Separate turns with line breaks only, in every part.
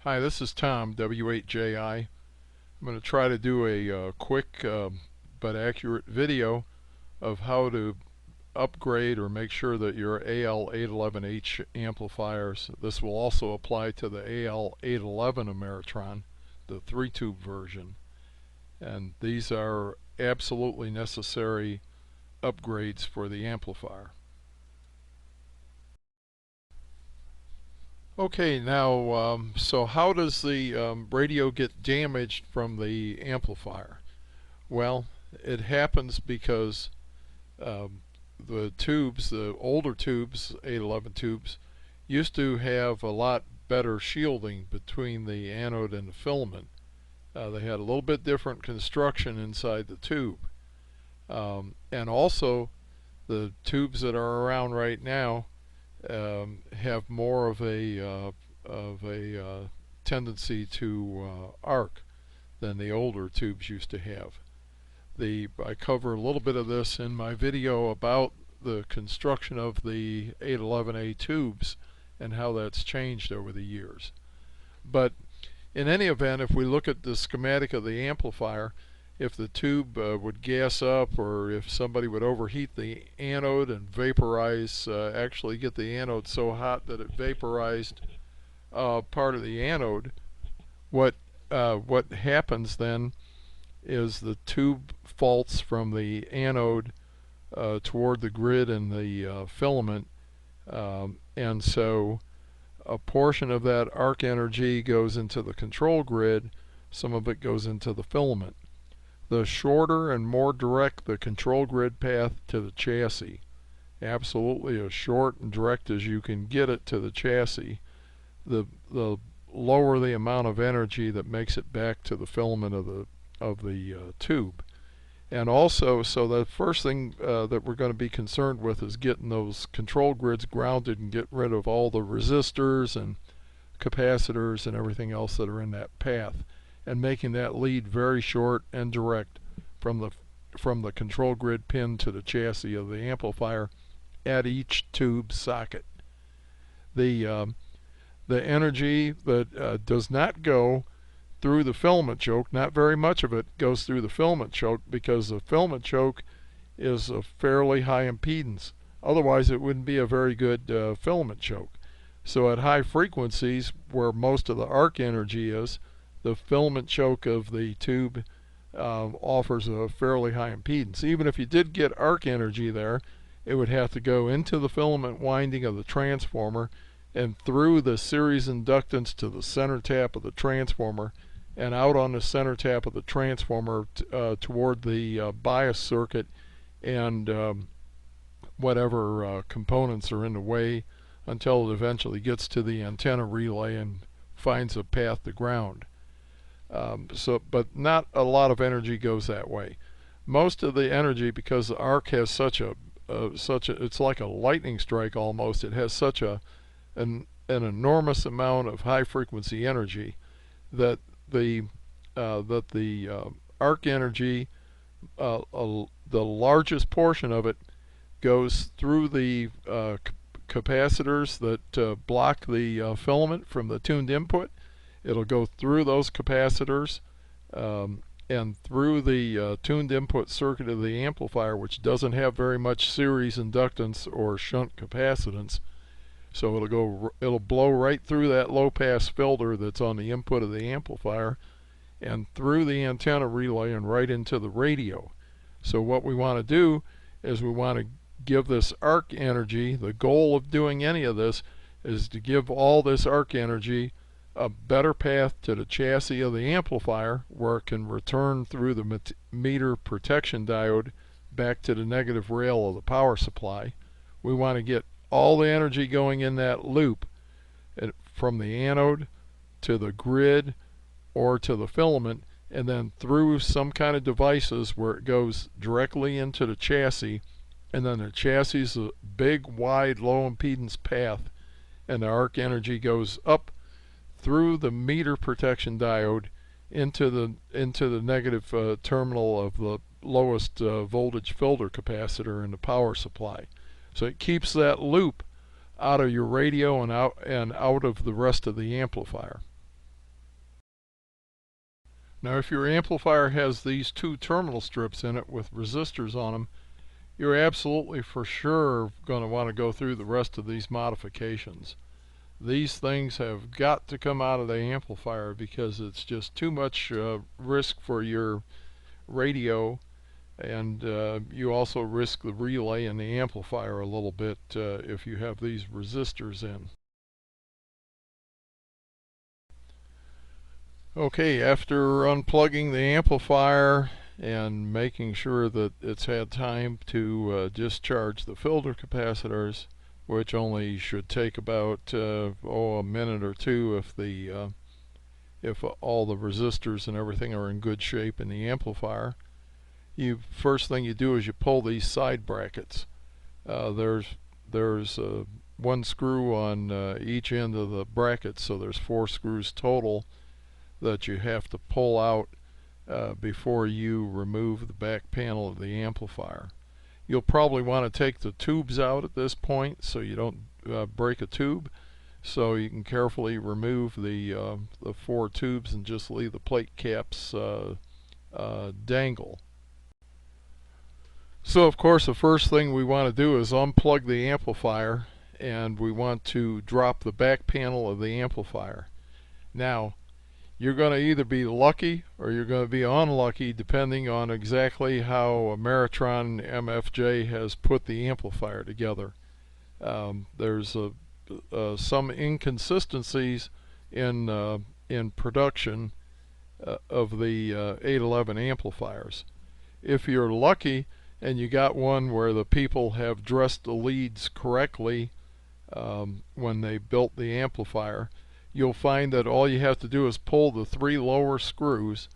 Hi, this is Tom, W8JI. I'm going to try to do a quick but accurate video of how to upgrade or make sure that your AL811H amplifiers, this will also apply to the AL811 Ameritron, the 3-tube version. And these are absolutely necessary upgrades for the amplifier. Okay, now, so how does the radio get damaged from the amplifier? Well, it happens because the tubes, the older tubes, 811 tubes, used to have a lot better shielding between the anode and the filament. They had a little bit different construction inside the tube. And also, the tubes that are around right now have more of a tendency to arc than the older tubes used to have. I cover a little bit of this in my video about the construction of the 811A tubes and how that's changed over the years. But in any event, if we look at the schematic of the amplifier, if the tube would gas up, or if somebody would overheat the anode and vaporize, actually get the anode so hot that it vaporized part of the anode, what happens then is the tube faults from the anode toward the grid and the filament, and so a portion of that arc energy goes into the control grid, some of it goes into the filament. The shorter and more direct the control grid path to the chassis, absolutely as short and direct as you can get it to the chassis, the lower the amount of energy that makes it back to the filament of the tube. And also, so the first thing that we're going to be concerned with is getting those control grids grounded and get rid of all the resistors and capacitors and everything else that are in that path, and making that lead very short and direct from the control grid pin to the chassis of the amplifier at each tube socket. The energy that does not go through the filament choke, not very much of it goes through the filament choke, because the filament choke is a fairly high impedance. Otherwise it wouldn't be a very good filament choke. So at high frequencies, where most of the arc energy is, the filament choke of the tube offers a fairly high impedance. Even if you did get arc energy there, it would have to go into the filament winding of the transformer and through the series inductance to the center tap of the transformer and out on the center tap of the transformer toward the bias circuit and whatever components are in the way, until it eventually gets to the antenna relay and finds a path to ground. But not a lot of energy goes that way. Most of the energy, because the arc has it's like a lightning strike almost. It has such an enormous amount of high frequency energy that the arc energy, the largest portion of it, goes through the capacitors that block the filament from the tuned input. It'll go through those capacitors and through the tuned input circuit of the amplifier, which doesn't have very much series inductance or shunt capacitance. So it'll blow right through that low pass filter that's on the input of the amplifier and through the antenna relay and right into the radio. So what we want to do is we want to give this arc energy, the goal of doing any of this is to give all this arc energy a better path to the chassis of the amplifier, where it can return through the meter protection diode back to the negative rail of the power supply. We want to get all the energy going in that loop from the anode to the grid or to the filament, and then through some kind of devices where it goes directly into the chassis, and then the chassis is a big, wide, low impedance path, and the arc energy goes up through the meter protection diode into the negative terminal of the lowest voltage filter capacitor in the power supply. So it keeps that loop out of your radio and out of the rest of the amplifier. Now if your amplifier has these two terminal strips in it with resistors on them, you're absolutely for sure going to want to go through the rest of these modifications. These things have got to come out of the amplifier because it's just too much risk for your radio, and you also risk the relay and the amplifier a little bit if you have these resistors in. Okay, after unplugging the amplifier and making sure that it's had time to discharge the filter capacitors, which only should take about a minute or two if all the resistors and everything are in good shape in the amplifier. First thing you do is you pull these side brackets. There's one screw on each end of the bracket, so there's 4 screws total that you have to pull out before you remove the back panel of the amplifier. You'll probably want to take the tubes out at this point so you don't break a tube. So you can carefully remove the 4 tubes and just leave the plate caps dangle. So of course the first thing we want to do is unplug the amplifier, and we want to drop the back panel of the amplifier. Now you're going to either be lucky or you're going to be unlucky depending on exactly how Ameritron MFJ has put the amplifier together. There's some inconsistencies in production of the 811 amplifiers. If you're lucky and you got one where the people have dressed the leads correctly when they built the amplifier, you'll find that all you have to do is pull the 3 lower screws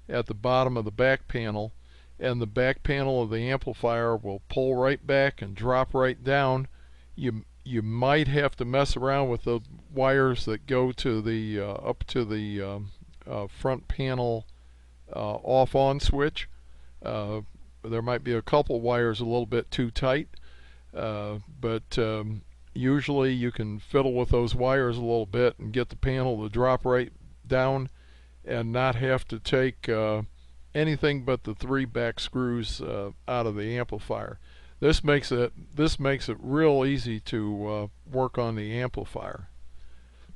at the bottom of the back panel, and the back panel of the amplifier will pull right back and drop right down. You might have to mess around with the wires that go to the up to the front panel off-on switch. There might be a couple wires a little bit too tight, but usually you can fiddle with those wires a little bit and get the panel to drop right down and not have to take anything but the 3 back screws out of the amplifier. This makes it real easy to work on the amplifier.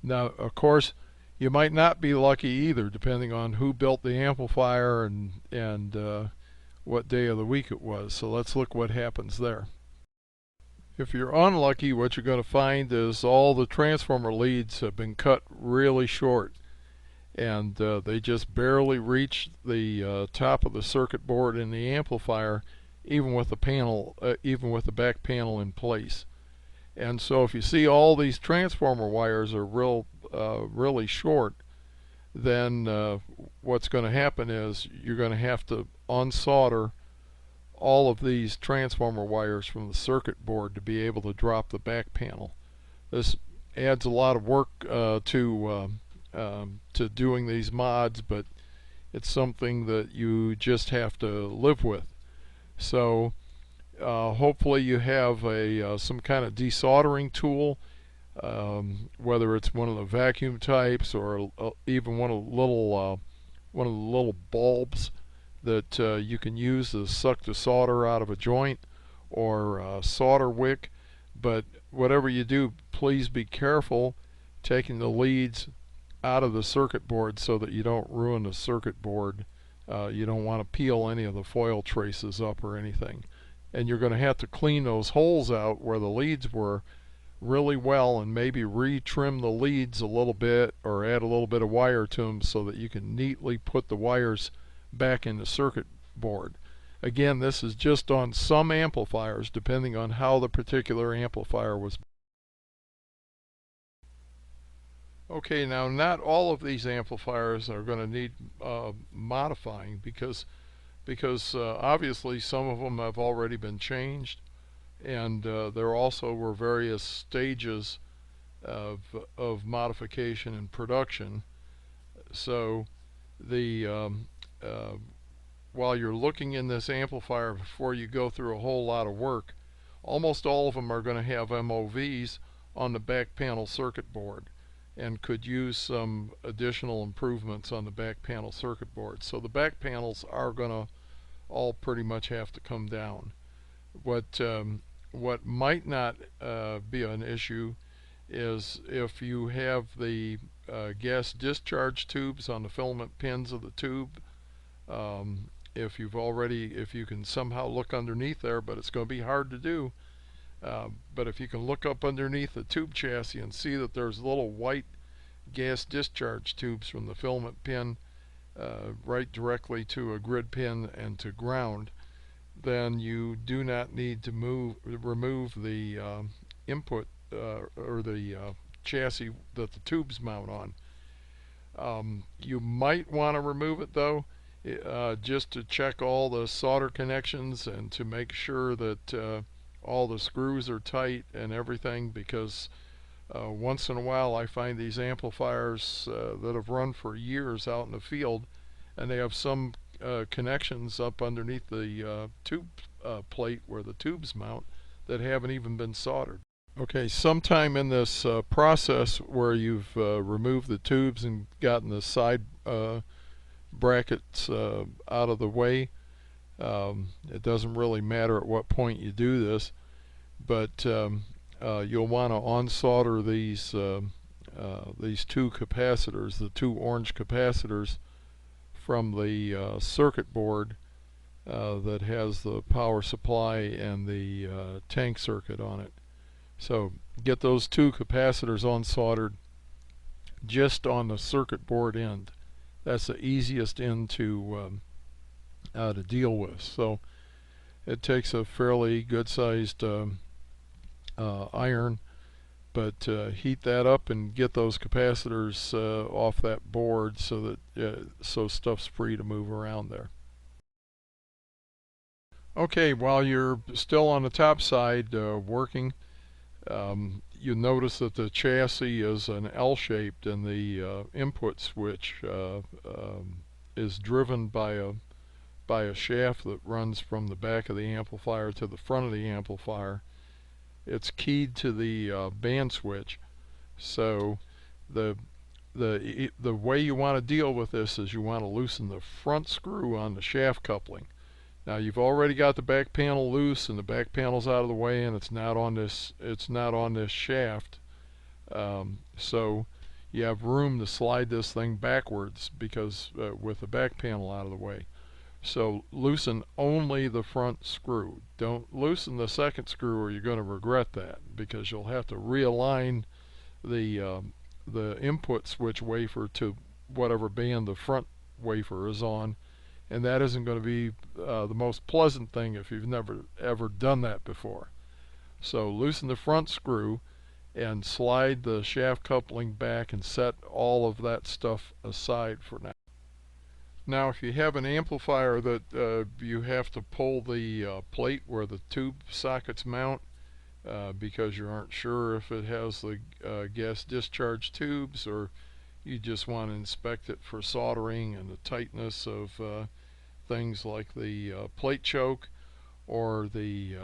Now of course you might not be lucky either, depending on who built the amplifier and what day of the week it was. So let's look what happens there. If you're unlucky, what you're going to find is all the transformer leads have been cut really short, and they just barely reach the top of the circuit board in the amplifier, even with the back panel in place. And so if you see all these transformer wires are really short, then what's going to happen is you're going to have to unsolder all of these transformer wires from the circuit board to be able to drop the back panel. This adds a lot of work to doing these mods, but it's something that you just have to live with. So hopefully you have some kind of desoldering tool, whether it's one of the vacuum types or even one of the little bulbs that you can use to suck the solder out of a joint, or a solder wick. But whatever you do, please be careful taking the leads out of the circuit board so that you don't ruin the circuit board. You don't want to peel any of the foil traces up or anything. And you're going to have to clean those holes out where the leads were really well, and maybe retrim the leads a little bit or add a little bit of wire to them so that you can neatly put the wires back in the circuit board. Again, this is just on some amplifiers, depending on how the particular amplifier was. Okay, now not all of these amplifiers are going to need modifying because obviously some of them have already been changed, and there also were various stages of modification and production. So while you're looking in this amplifier before you go through a whole lot of work, almost all of them are going to have MOVs on the back panel circuit board. and could use some additional improvements on the back panel circuit board. So the back panels are going to all pretty much have to come down. What might not be an issue is if you have the gas discharge tubes on the filament pins of the tube. If you can somehow look underneath there, but it's going to be hard to do. But if you can look up underneath the tube chassis and see that there's little white gas discharge tubes from the filament pin right directly to a grid pin and to ground, then you do not need to remove the input or the chassis that the tubes mount on. You might want to remove it though, just to check all the solder connections and to make sure that all the screws are tight and everything, because once in a while I find these amplifiers that have run for years out in the field, and they have some connections up underneath the tube plate where the tubes mount that haven't even been soldered. Okay, sometime in this process where you've removed the tubes and gotten the side brackets out of the way, it doesn't really matter at what point you do this, but you'll want to unsolder these two capacitors, the two orange capacitors from the circuit board that has the power supply and the tank circuit on it. So get those two capacitors unsoldered just on the circuit board end. That's the easiest end to deal with. So it takes a fairly good sized iron, but heat that up and get those capacitors off that board so that so stuff's free to move around there. Okay, while you're still on the top side working, you notice that the chassis is an L-shaped, and the input switch is driven by a shaft that runs from the back of the amplifier to the front of the amplifier. It's keyed to the band switch. So the way you want to deal with this is you want to loosen the front screw on the shaft coupling. Now you've already got the back panel loose and the back panel's out of the way, and it's not on this shaft. So you have room to slide this thing backwards because with the back panel out of the way. So loosen only the front screw. Don't loosen the second screw or you're going to regret that, because you'll have to realign the input switch wafer to whatever band the front wafer is on, and that isn't going to be the most pleasant thing if you've never ever done that before. So loosen the front screw and slide the shaft coupling back and set all of that stuff aside for now. Now if you have an amplifier that you have to pull the plate where the tube sockets mount because you aren't sure if it has the gas discharge tubes, or you just want to inspect it for soldering and the tightness of things like the plate choke or the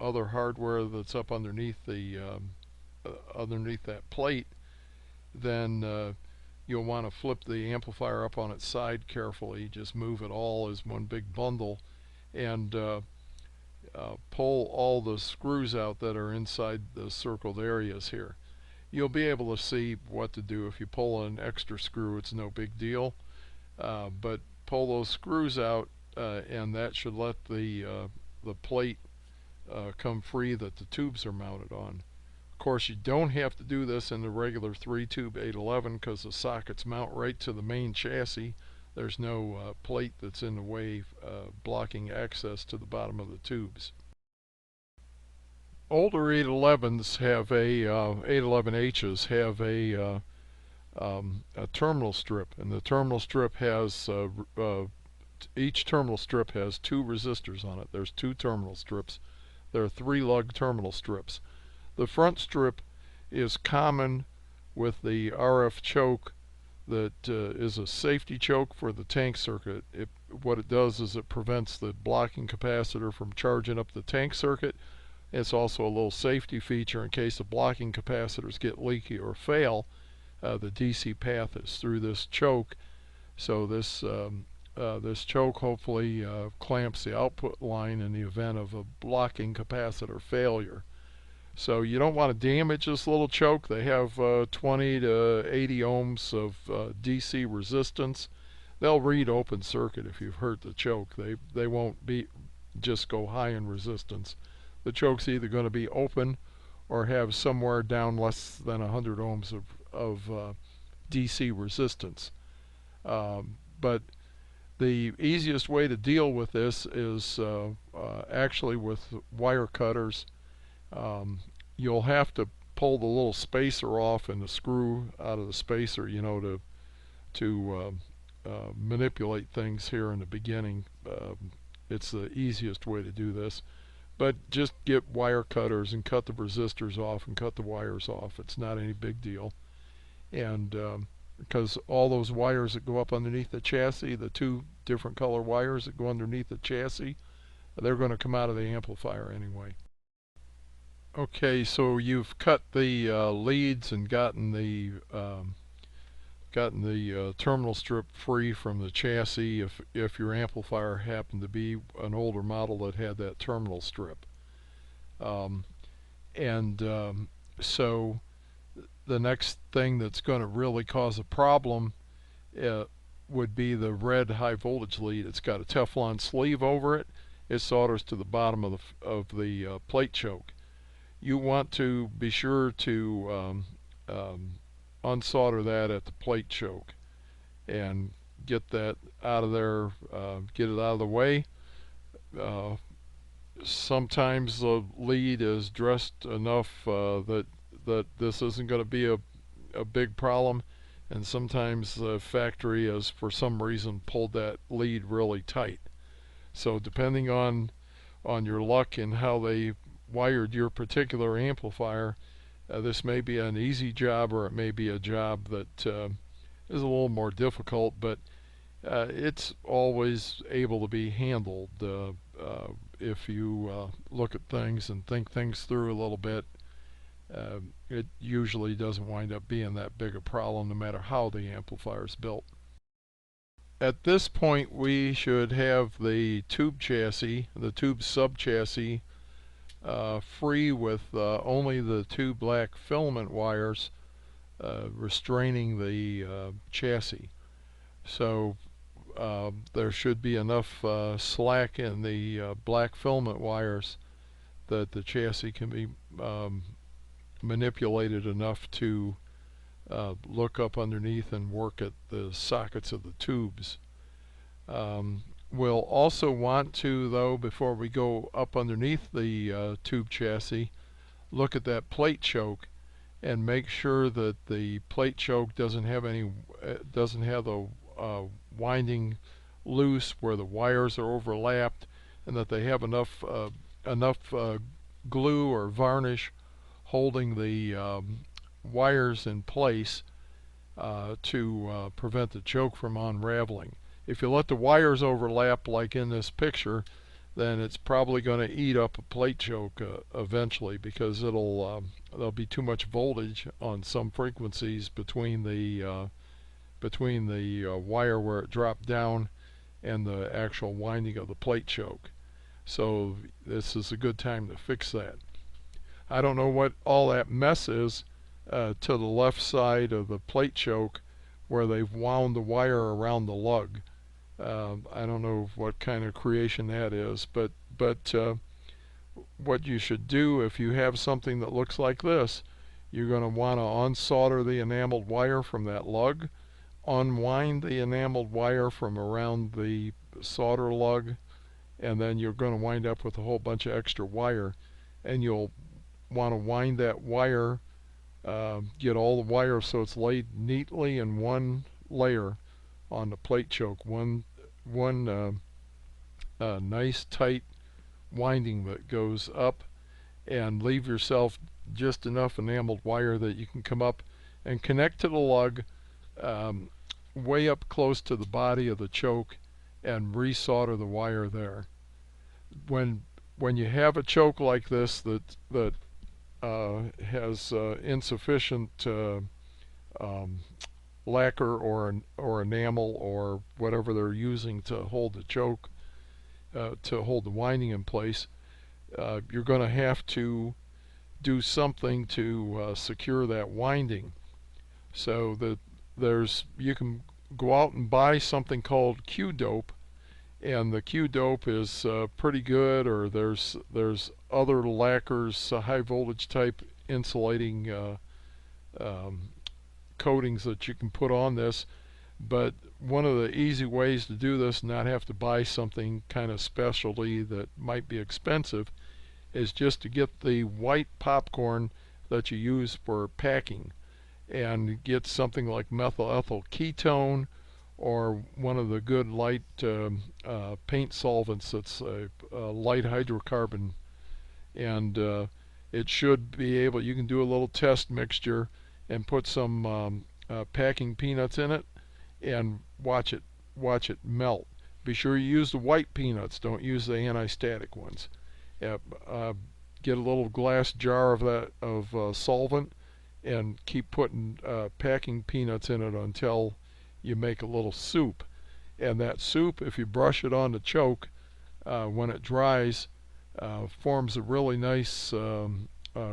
other hardware that's up underneath underneath that plate, then you'll want to flip the amplifier up on its side carefully. Just move it all as one big bundle and pull all the screws out that are inside the circled areas here. You'll be able to see what to do. If you pull an extra screw, it's no big deal, but pull those screws out and that should let the plate come free that the tubes are mounted on. Of course, you don't have to do this in the regular 3-tube 811 because the sockets mount right to the main chassis. There's no plate that's in the way blocking access to the bottom of the tubes. Older 811s have 811Hs have a terminal strip, and the terminal strip has each terminal strip has 2 resistors on it. There's 2 terminal strips. There are 3 lug terminal strips. The front strip is common with the RF choke that is a safety choke for the tank circuit. What it does is it prevents the blocking capacitor from charging up the tank circuit, It's also a little safety feature in case the blocking capacitors get leaky or fail. The DC path is through this choke, so this choke hopefully clamps the output line in the event of a blocking capacitor failure. So you don't want to damage this little choke. They have 20 to 80 ohms of DC resistance. They'll read open circuit if you've hurt the choke. They won't just go high in resistance. The choke's either going to be open or have somewhere down less than 100 ohms of DC resistance. But the easiest way to deal with this is actually with wire cutters. You'll have to pull the little spacer off and the screw out of the spacer, you know, to manipulate things here in the beginning. It's the easiest way to do this. But just get wire cutters and cut the resistors off and cut the wires off. It's not any big deal. And because all those wires that go up underneath the chassis, the two different color wires that go underneath the chassis, they're going to come out of the amplifier anyway. Okay, so you've cut the leads and gotten the terminal strip free from the chassis if your amplifier happened to be an older model that had that terminal strip. So the next thing that's going to really cause a problem would be the red high voltage lead. It's got a Teflon sleeve over it. It solders to the bottom of the plate choke. You want to be sure to unsolder that at the plate choke and get that out of there, get it out of the way. Sometimes the lead is dressed enough that this isn't going to be a big problem, and sometimes the factory has for some reason pulled that lead really tight. So depending on your luck and how they wired your particular amplifier, this may be an easy job or it may be a job that is a little more difficult, but it's always able to be handled if you look at things and think things through a little bit. It usually doesn't wind up being that big a problem no matter how the amplifier is built. At this point we should have the tube chassis, the tube sub-chassis, free with only the two black filament wires restraining the chassis. So there should be enough slack in the black filament wires that the chassis can be manipulated enough to look up underneath and work at the sockets of the tubes. We'll also want to, though, before we go up underneath the tube chassis, look at that plate choke and make sure that the plate choke doesn't have the winding loose where the wires are overlapped, and that they have enough glue or varnish holding the wires in place to prevent the choke from unraveling. If you let the wires overlap like in this picture, then it's probably going to eat up a plate choke eventually, because there'll be too much voltage on some frequencies between the wire where it dropped down and the actual winding of the plate choke. So this is a good time to fix that. I don't know what all that mess is to the left side of the plate choke where they've wound the wire around the lug. I don't know what kind of creation that is, but what you should do if you have something that looks like this, you're going to want to unsolder the enameled wire from that lug, unwind the enameled wire from around the solder lug, and then you're going to wind up with a whole bunch of extra wire, and you'll want to wind that wire, get all the wire so it's laid neatly in one layer on the plate choke, one nice tight winding that goes up, and leave yourself just enough enameled wire that you can come up and connect to the lug way up close to the body of the choke and resolder the wire there. When when you have a choke like this that has insufficient um, lacquer or enamel or whatever they're using to hold the choke, to hold the winding in place, you're going to have to do something to secure that winding. So that you can go out and buy something called Q-dope, and the Q-dope is pretty good, or there's other lacquers, high voltage type insulating coatings that you can put on this. But one of the easy ways to do this, not have to buy something kind of specialty that might be expensive, is just to get the white popcorn that you use for packing and get something like methyl ethyl ketone or one of the good light paint solvents that's a light hydrocarbon, and it should be able, you can do a little test mixture and put some packing peanuts in it and watch it melt. Be sure you use the white peanuts, don't use the anti-static ones. Get a little glass jar of that solvent and keep putting packing peanuts in it until you make a little soup. And that soup, if you brush it on the choke, when it dries, forms a really nice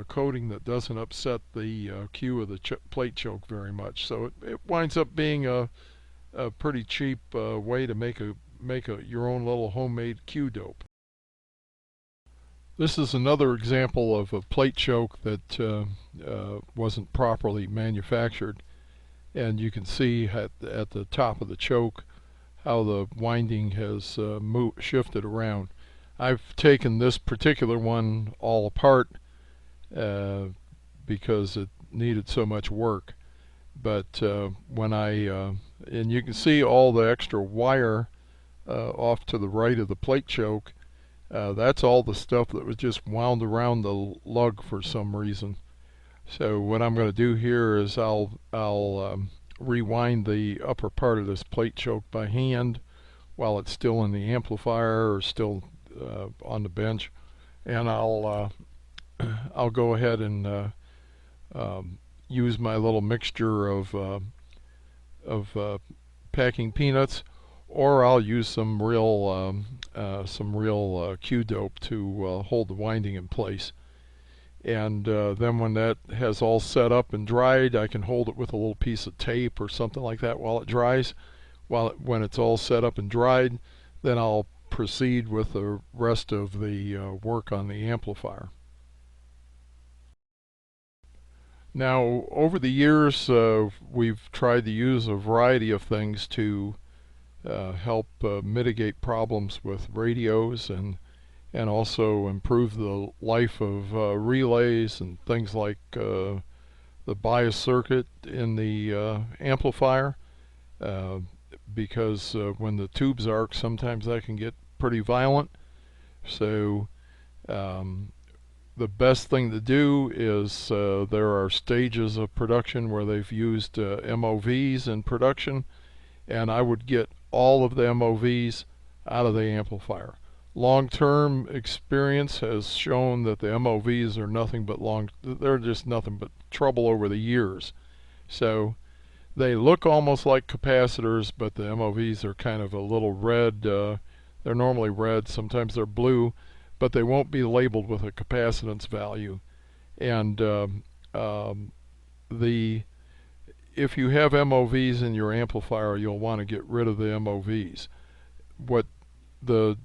coating that doesn't upset the Q of the plate choke very much. So it winds up being a pretty cheap way to make your own little homemade Q-dope. This is another example of a plate choke that wasn't properly manufactured, and you can see at the top of the choke how the winding has shifted around. I've taken this particular one all apart because it needed so much work. But when and you can see all the extra wire off to the right of the plate choke. That's all the stuff that was just wound around the lug for some reason. So what I'm going to do here is I'll rewind the upper part of this plate choke by hand while it's still in the amplifier or still on the bench, and I'll go ahead and use my little mixture of packing peanuts, or I'll use some real Q-dope to hold the winding in place. And then when that has all set up and dried, I can hold it with a little piece of tape or something like that while it dries. When it's all set up and dried, then I'll proceed with the rest of the work on the amplifier. Now, over the years, we've tried to use a variety of things to help mitigate problems with radios and also improve the life of relays and things like the bias circuit in the amplifier, because when the tubes arc, sometimes that can get pretty violent. So the best thing to do is there are stages of production where they've used MOVs in production, and I would get all of the MOVs out of the amplifier. Long-term experience has shown that the MOVs are nothing but they're just nothing but trouble over the years. So they look almost like capacitors, but the MOVs are kind of a little red. They're normally red, sometimes they're blue, but they won't be labeled with a capacitance value. And if you have MOVs in your amplifier, you'll want to get rid of the MOVs. What the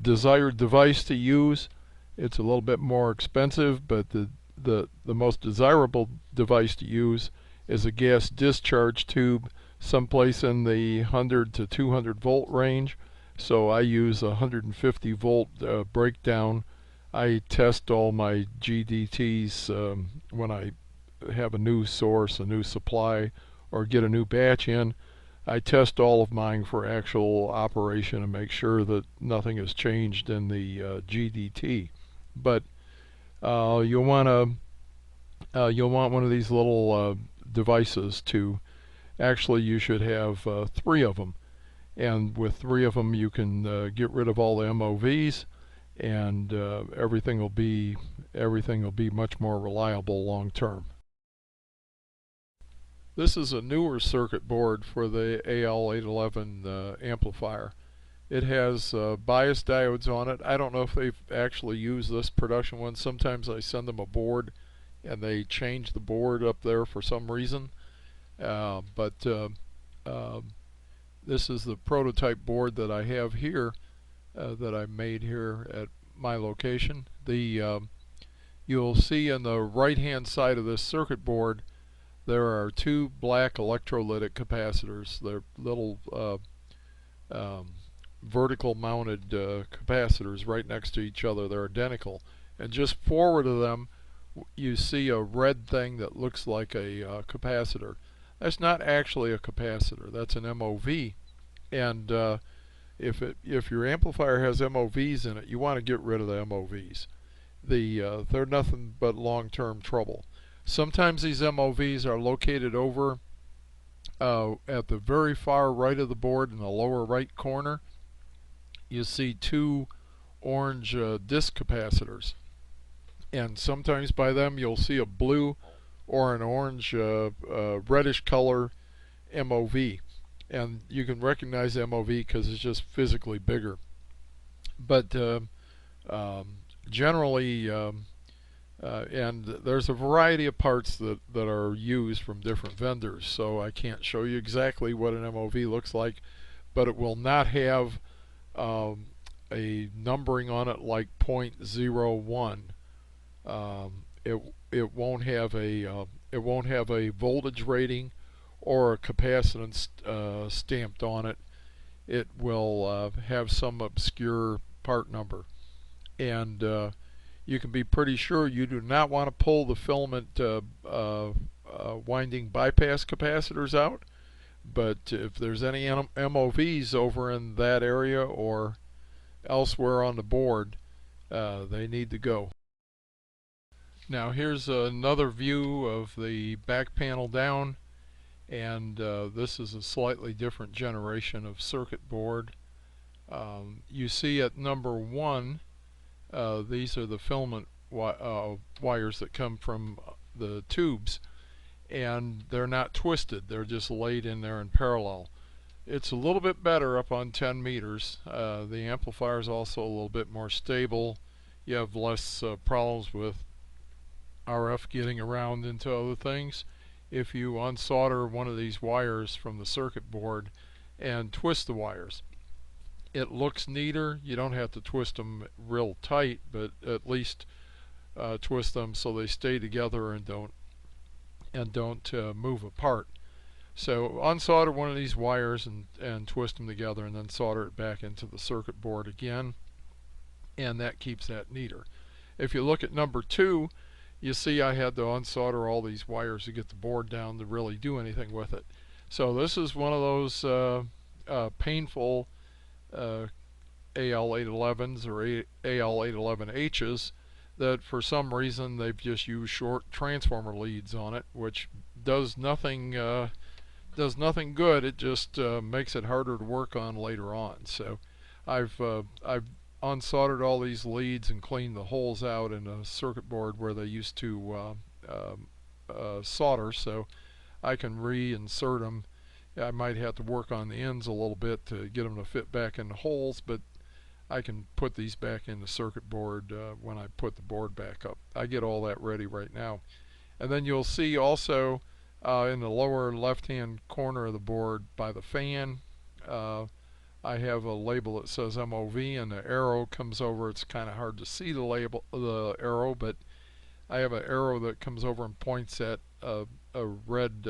desired device to use, it's a little bit more expensive, but the most desirable device to use is a gas discharge tube someplace in the 100 to 200 volt range. So I use a 150 volt breakdown. I test all my GDTs when I have a new source, a new supply, or get a new batch in. I test all of mine for actual operation and make sure that nothing has changed in the GDT. But you'll want one of these little devices to, actually you should have 3 of them, and with 3 of them you can get rid of all the MOVs, and everything will be much more reliable long term. This is a newer circuit board for the AL811 amplifier. It has bias diodes on it. I don't know if they've actually used this production one. Sometimes I send them a board and they change the board up there for some reason. But this is the prototype board that I have here, that I made here at my location. You'll see on the right hand side of this circuit board there are two black electrolytic capacitors. They're little vertical mounted capacitors right next to each other. They're identical, and just forward of them you see a red thing that looks like a capacitor. That's not actually a capacitor, that's an MOV, and if your amplifier has MOVs in it, you want to get rid of the MOVs. They're nothing but long-term trouble. Sometimes these MOVs are located over at the very far right of the board in the lower right corner. You see two orange disc capacitors, and sometimes by them you'll see a blue or an orange reddish color MOV, and you can recognize MOV because it's just physically bigger. But generally, and there's a variety of parts that are used from different vendors, so I can't show you exactly what an MOV looks like, but it will not have a numbering on it like 0.01. It won't have a voltage rating or a capacitance stamped on it. It will have some obscure part number, and you can be pretty sure you do not want to pull the filament winding bypass capacitors out. But if there's any MOVs over in that area or elsewhere on the board, they need to go. Now here's another view of the back panel down, and this is a slightly different generation of circuit board. You see at number 1, these are the filament wires that come from the tubes, and they're not twisted, they're just laid in there in parallel. It's a little bit better up on 10 meters. The amplifier is also a little bit more stable. You have less problems with RF getting around into other things. If you unsolder one of these wires from the circuit board and twist the wires, it looks neater. You don't have to twist them real tight, but at least twist them so they stay together and don't move apart. So unsolder one of these wires and twist them together, and then solder it back into the circuit board again, and that keeps that neater. If you look at number 2, you see I had to unsolder all these wires to get the board down to really do anything with it. So this is one of those painful AL811s or AL811Hs that for some reason they've just used short transformer leads on it, which does nothing good. It just makes it harder to work on later on. So I've unsoldered all these leads and cleaned the holes out in a circuit board where they used to solder, so I can reinsert them. I might have to work on the ends a little bit to get them to fit back in the holes, but I can put these back in the circuit board when I put the board back up. I get all that ready right now. And then you'll see also in the lower left hand corner of the board by the fan, I have a label that says MOV, and the arrow comes over. It's kind of hard to see the arrow, but I have an arrow that comes over and points at a red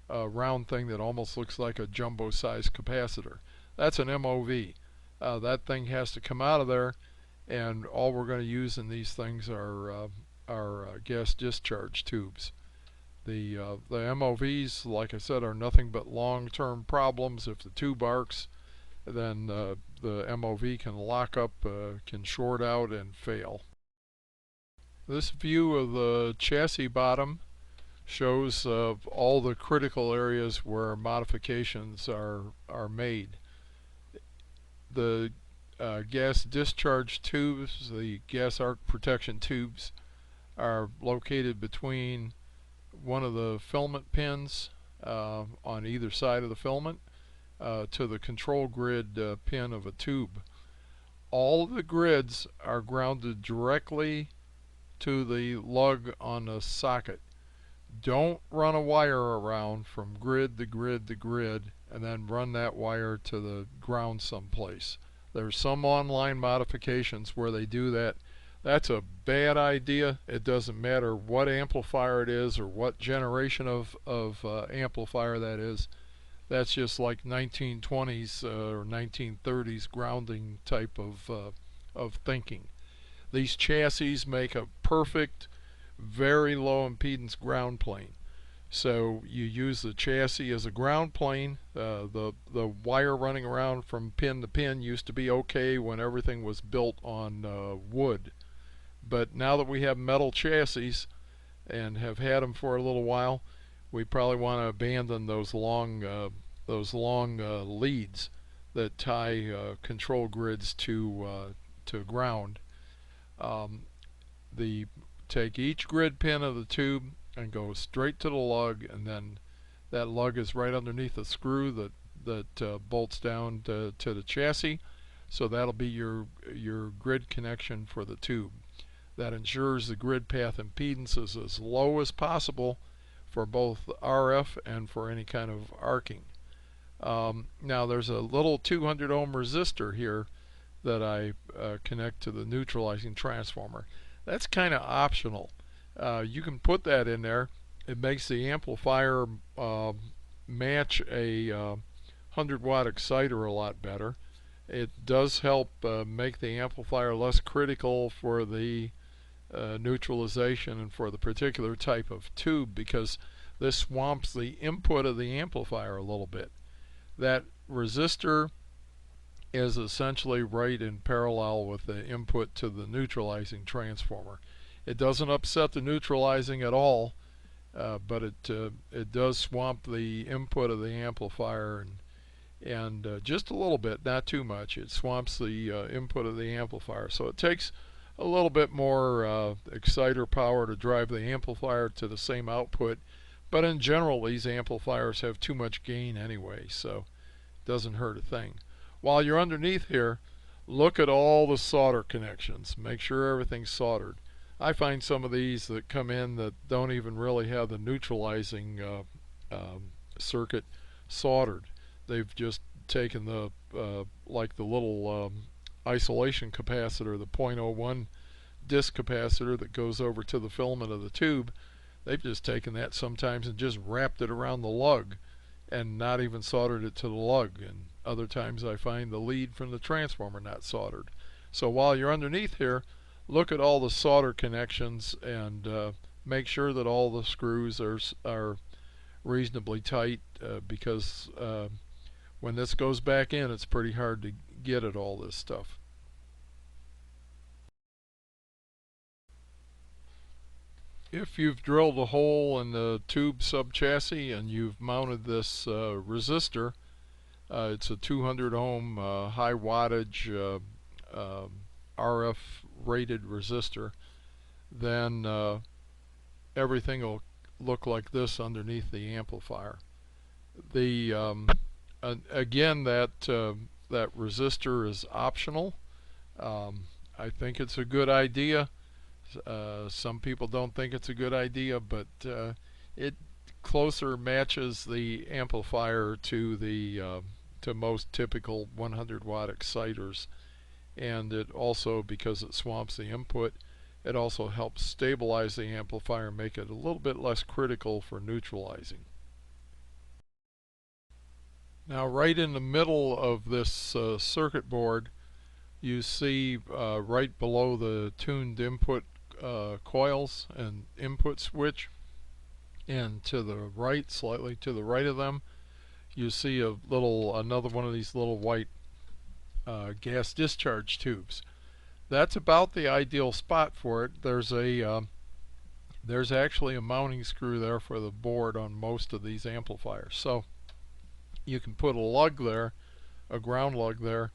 round thing that almost looks like a jumbo-sized capacitor. That's an MOV. That thing has to come out of there, and all we're going to use in these things are gas discharge tubes. The MOVs, like I said, are nothing but long-term problems. If the tube arcs, then the MOV can lock up, can short out and fail. This view of the chassis bottom shows all the critical areas where modifications are made. The gas discharge tubes, the gas arc protection tubes, are located between one of the filament pins on either side of the filament to the control grid pin of a tube. All of the grids are grounded directly to the lug on the socket. Don't run a wire around from grid to grid to grid and then run that wire to the ground someplace. There's some online modifications where they do that. That's a bad idea. It doesn't matter what amplifier it is or what generation of amplifier that is. That's just like 1920s or 1930s grounding type of thinking. These chassis make a perfect, very low impedance ground plane. So you use the chassis as a ground plane. The wire running around from pin to pin used to be okay when everything was built on wood. But now that we have metal chassis and have had them for a little while, we probably want to abandon those long leads that tie control grids to ground. Take each grid pin of the tube and go straight to the lug, and then that lug is right underneath the screw that bolts down to the chassis. So that'll be your grid connection for the tube. That ensures the grid path impedance is as low as possible for both RF and for any kind of arcing. Now there's a little 200 ohm resistor here that I connect to the neutralizing transformer. That's kind of optional. You can put that in there. It makes the amplifier match a 100 watt exciter a lot better. It does help make the amplifier less critical for the neutralization and for the particular type of tube, because this swamps the input of the amplifier a little bit. That resistor is essentially right in parallel with the input to the neutralizing transformer. It doesn't upset the neutralizing at all, but it does swamp the input of the amplifier and just a little bit, not too much. It swamps the input of the amplifier, so it takes a little bit more exciter power to drive the amplifier to the same output. But in general, these amplifiers have too much gain anyway, so it doesn't hurt a thing. While you're underneath here, look at all the solder connections. Make sure everything's soldered. I find some of these that come in that don't even really have the neutralizing circuit soldered. They've just taken the like the little isolation capacitor, the 0.01 disc capacitor that goes over to the filament of the tube. They've just taken that sometimes and just wrapped it around the lug and not even soldered it to the lug. And other times I find the lead from the transformer not soldered. So while you're underneath here, look at all the solder connections and make sure that all the screws are reasonably tight, because when this goes back in, it's pretty hard to get at all this stuff. If you've drilled a hole in the tube subchassis and you've mounted this resistor, it's a 200 ohm high wattage RF rated resistor, then everything will look like this underneath the amplifier. Again, that resistor is optional. I think it's a good idea. Some people don't think it's a good idea, but it closer matches the amplifier to the to most typical 100 watt exciters, and it also, because it swamps the input, it also helps stabilize the amplifier, make it a little bit less critical for neutralizing. Now right in the middle of this circuit board, you see right below the tuned input coils and input switch, and to the right, slightly to the right of them, you see another one of these little white gas discharge tubes. That's about the ideal spot for it. There's actually a mounting screw there for the board on most of these amplifiers, so you can put a lug there, a ground lug there,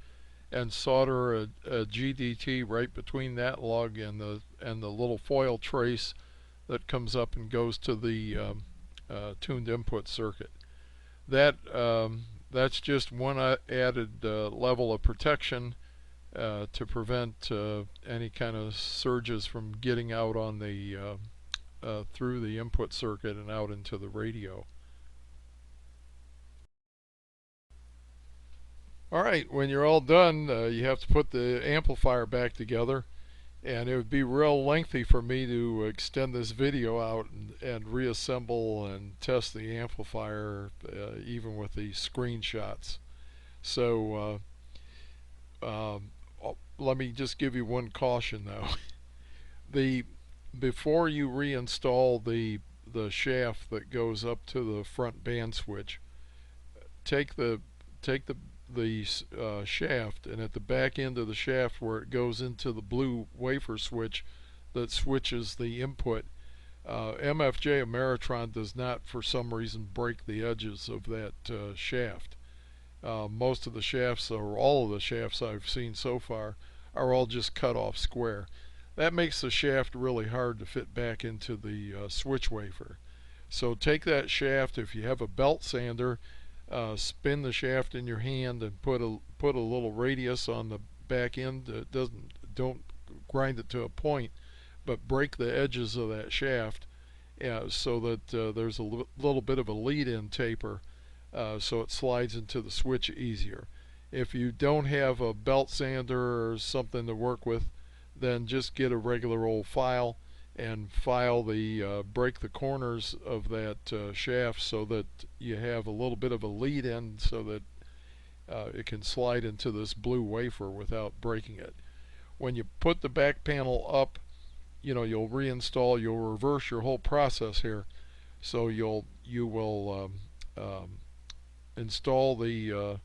and solder a GDT right between that lug and the little foil trace that comes up and goes to the tuned input circuit. That's just one added level of protection to prevent any kind of surges from getting out on the through the input circuit and out into the radio. Alright, when you're all done, you have to put the amplifier back together, and it would be real lengthy for me to extend this video out and reassemble and test the amplifier even with the screenshots. So let me just give you one caution though. Before you reinstall the shaft that goes up to the front band switch, take the shaft, and at the back end of the shaft where it goes into the blue wafer switch that switches the input, MFJ Ameritron does not for some reason break the edges of that shaft. Most of the shafts, or all of the shafts I've seen so far, are all just cut off square. That makes the shaft really hard to fit back into the switch wafer. So take that shaft, if you have a belt sander, spin the shaft in your hand and put a little radius on the back end. Don't grind it to a point, but break the edges of that shaft so that there's a little bit of a lead-in taper, so it slides into the switch easier. If you don't have a belt sander or something to work with, then just get a regular old file and break the corners of that shaft so that you have a little bit of a lead in so that it can slide into this blue wafer without breaking it. When you put the back panel up, you'll reinstall, you'll reverse your whole process here. So you will install the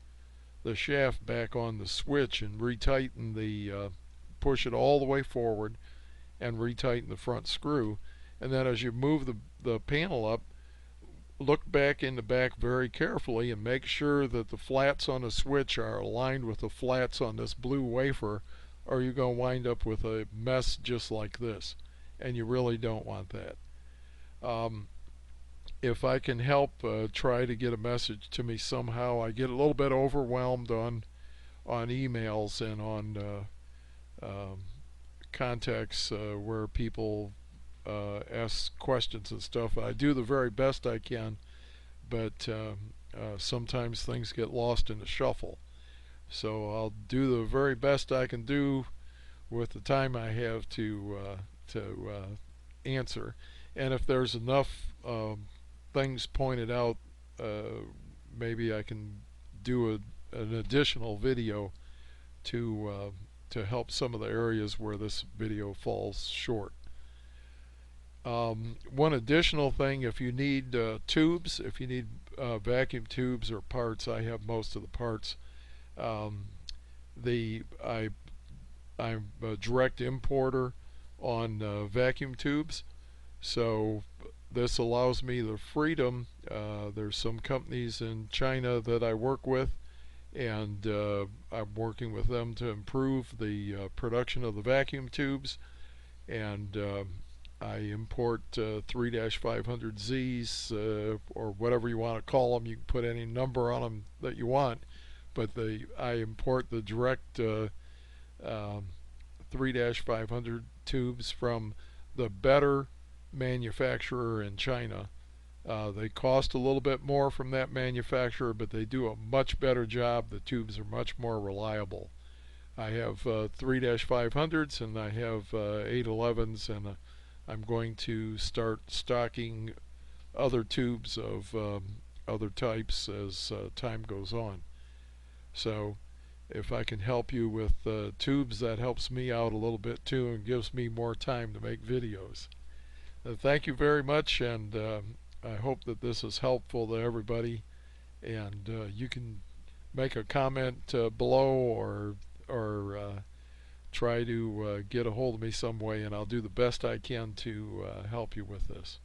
shaft back on the switch and retighten push it all the way forward and retighten the front screw. And then as you move the panel up, look back in the back very carefully and make sure that the flats on the switch are aligned with the flats on this blue wafer, or you're going to wind up with a mess just like this, and you really don't want that. If I can help try to get a message to me somehow. I get a little bit overwhelmed on emails and on contacts where people ask questions and stuff. I do the very best I can, but sometimes things get lost in the shuffle. So I'll do the very best I can do with the time I have to answer. And if there's enough things pointed out, maybe I can do an additional video to help some of the areas where this video falls short. One additional thing, if you need tubes, if you need vacuum tubes or parts, I have most of the parts. I'm a direct importer on vacuum tubes, so this allows me the freedom. There's some companies in China that I work with, and I'm working with them to improve the production of the vacuum tubes, and I import 3-500Zs or whatever you want to call them. You can put any number on them that you want, but I import the direct 3-500 tubes from the better manufacturer in China. They cost a little bit more from that manufacturer, but they do a much better job. The tubes are much more reliable. I have 3-500s and I have 811s, and I'm going to start stocking other tubes of other types as time goes on. So if I can help you with tubes, that helps me out a little bit too and gives me more time to make videos. Thank you very much, and I hope that this is helpful to everybody, and you can make a comment below or try to get a hold of me some way, and I'll do the best I can to help you with this.